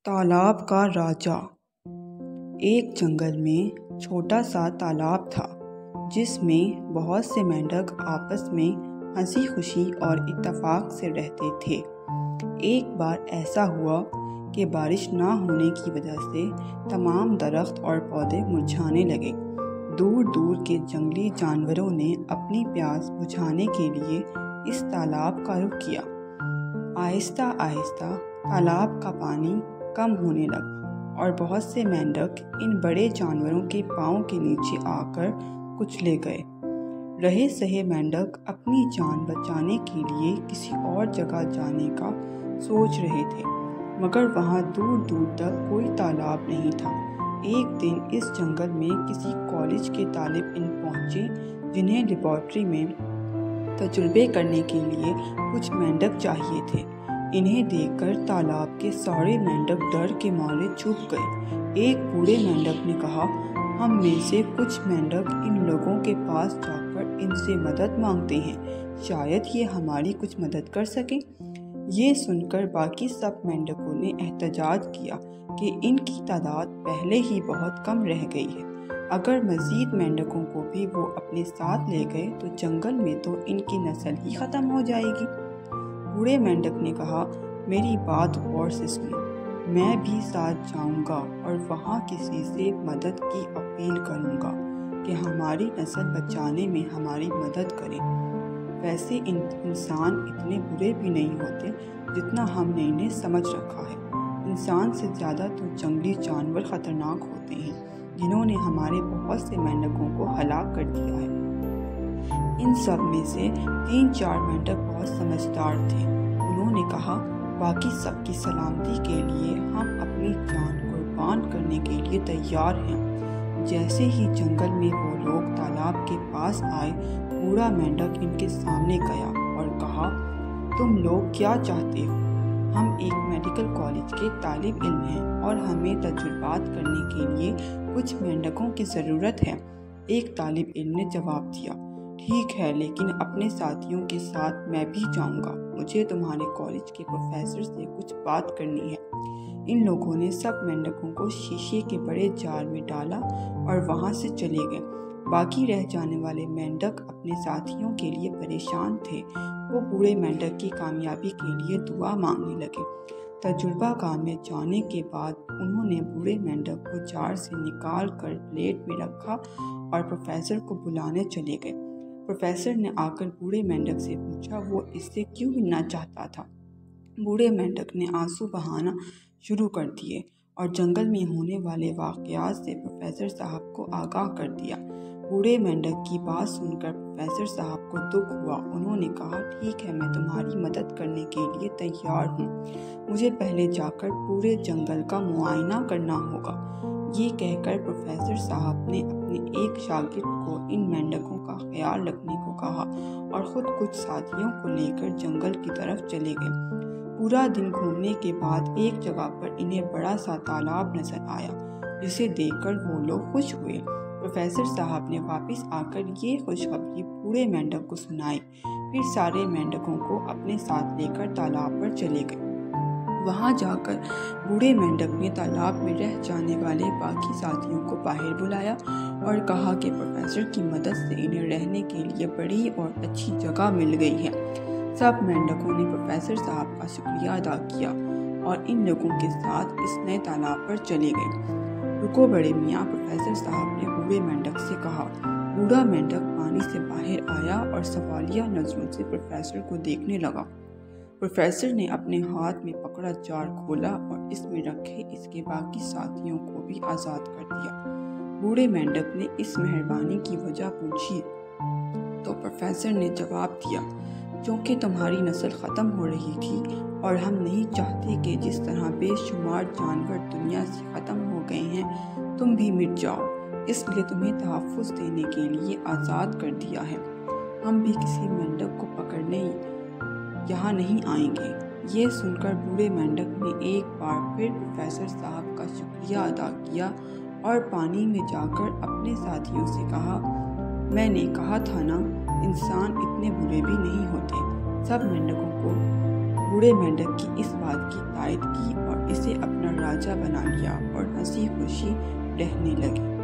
तालाब का राजा। एक जंगल में छोटा सा तालाब था जिसमें बहुत से मेंढक आपस में हंसी खुशी और इत्तेफाक से रहते थे। एक बार ऐसा हुआ कि बारिश ना होने की वजह से तमाम दरख्त और पौधे मुरझाने लगे। दूर दूर के जंगली जानवरों ने अपनी प्यास बुझाने के लिए इस तालाब का रुख किया। आहिस्ता आहिस्ता तालाब का पानी कम होने लगा और बहुत से मेंढक इन बड़े जानवरों के पाँव के नीचे आकर कुचले गए। रहे सहे मेंढक अपनी जान बचाने के लिए किसी और जगह जाने का सोच रहे थे, मगर वहाँ दूर दूर तक कोई तालाब नहीं था। एक दिन इस जंगल में किसी कॉलेज के तालिब इल्म पहुँचे जिन्हें लेबॉर्ट्री में तजुर्बे करने के लिए कुछ मेंढक चाहिए थे। इन्हें देखकर तालाब के सारे मेंढक डर के मारे छुप गए। एक बूढ़े मेंढक ने कहा, हम में से कुछ मेंढक इन लोगों के पास जाकर इनसे मदद मांगते हैं, शायद ये हमारी कुछ मदद कर सकें। ये सुनकर बाकी सब मेंढकों ने एहतजाज किया कि इनकी तादाद पहले ही बहुत कम रह गई है। अगर मज़ीद मेंढकों को भी वो अपने साथ ले गए तो जंगल में तो इनकी नस्ल ही ख़त्म हो जाएगी। बूढ़े मेंढक ने कहा, मेरी बात गौर से सुनो, मैं भी साथ जाऊंगा और वहाँ किसी से मदद की अपील करूंगा कि हमारी नस्ल बचाने में हमारी मदद करें। वैसे इंसान इतने बुरे भी नहीं होते जितना हमने इन्हें समझ रखा है। इंसान से ज़्यादा तो जंगली जानवर ख़तरनाक होते हैं जिन्होंने हमारे बहुत से मेंढकों को हलाक कर दिया है। इन सब में से 3-4 मेंढक बहुत समझदार थे। उन्होंने कहा, बाकी सबकी सलामती के लिए हम अपनी जान कुर्बान करने के लिए तैयार हैं। जैसे ही जंगल में वो लोग तालाब के पास आए, बूढ़ा मेंढक इनके सामने गया और कहा, तुम लोग क्या चाहते हो? हम एक मेडिकल कॉलेज के तालिब इल्म हैं और हमें तजुर्बात करने के लिए कुछ मेंढकों की ज़रूरत है। एक तालिब इल्म ने जवाब दिया, ठीक है, लेकिन अपने साथियों के साथ मैं भी जाऊंगा। मुझे तुम्हारे कॉलेज के प्रोफेसर से कुछ बात करनी है। इन लोगों ने सब मेंढकों को शीशे के बड़े जाल में डाला और वहां से चले गए। बाकी रह जाने वाले मेंढक अपने साथियों के लिए परेशान थे। वो बूढ़े मेंढक की कामयाबी के लिए दुआ मांगने लगे। तजुर्बा गाह में जाने के बाद उन्होंने बूढ़े मेंढक को जार से निकाल कर प्लेट में रखा और प्रोफेसर को बुलाने चले गए। प्रोफेसर ने आकर बूढ़े मेंढक से पूछा वो इससे क्यों मिलना चाहता था। बूढ़े मेंढक ने आंसू बहाना शुरू कर दिए और जंगल में होने वाले वाक़यात से प्रोफेसर साहब को आगाह कर दिया। बूढ़े मेंढक की बात सुनकर प्रोफेसर साहब को दुख हुआ। उन्होंने कहा, ठीक है, मैं तुम्हारी मदद करने के लिए तैयार हूँ। मुझे पहले जाकर पूरे जंगल का मुआयना करना होगा। ये कहकर प्रोफेसर साहब ने अपने एक शागिर्द को इन मेंढकों का ख्याल रखने को कहा और ख़ुद कुछ साथियों को लेकर जंगल की तरफ चले गए। पूरा दिन घूमने के बाद एक जगह पर इन्हें बड़ा सा तालाब नजर आया, जिसे देखकर वो लोग खुश हुए। प्रोफेसर साहब ने वापस आकर ये खुशखबरी बूढ़े मेंढक को सुनाई। फिर सारे मेंढकों को अपने साथ लेकर तालाब पर चले गए। वहाँ जाकर बूढ़े मेंढक ने तालाब में रह जाने वाले बाकी साथियों को बाहर बुलाया और कहा कि प्रोफेसर की मदद से इन्हें रहने के लिए बड़ी और अच्छी जगह मिल गई है। सब मेंढकों ने प्रोफेसर साहब का शुक्रिया अदा किया और इन लोगों के साथ इस नए तालाब पर चले गए। रुको बड़े मियाँ, प्रोफेसर साहब ने बूढ़े मेंढक से कहा। बूढ़ा मेंढक पानी से बाहर आया और सवालिया नजरों से प्रोफेसर को देखने लगा। प्रोफेसर ने अपने हाथ में पकड़ा जार खोला और इसमें रखे इसके बाकी साथियों को भी आज़ाद कर दिया। बूढ़े मेंढक ने इस मेहरबानी की वजह पूछी तो प्रोफेसर ने जवाब दिया, क्योंकि तुम्हारी नस्ल ख़त्म हो रही थी और हम नहीं चाहते कि जिस तरह बेशुमार जानवर दुनिया से ख़त्म हो गए हैं तुम भी मिट जाओ, इसलिए तुम्हें तहफ़्फ़ुज़ देने के लिए आज़ाद कर दिया है। हम भी किसी मेंढक को पकड़ने यहाँ नहीं आएंगे। ये सुनकर बूढ़े मेंढक ने एक बार फिर प्रोफेसर साहब का शुक्रिया अदा किया और पानी में जाकर अपने साथियों से कहा, मैंने कहा था ना, इंसान इतने बुरे भी नहीं होते। सब मेंढकों को بوڑھے مینڈک کی اس بات کی تائید کی اور اسے اپنا راجا بنا لیا اور ہنسی خوشی رہنے لگے۔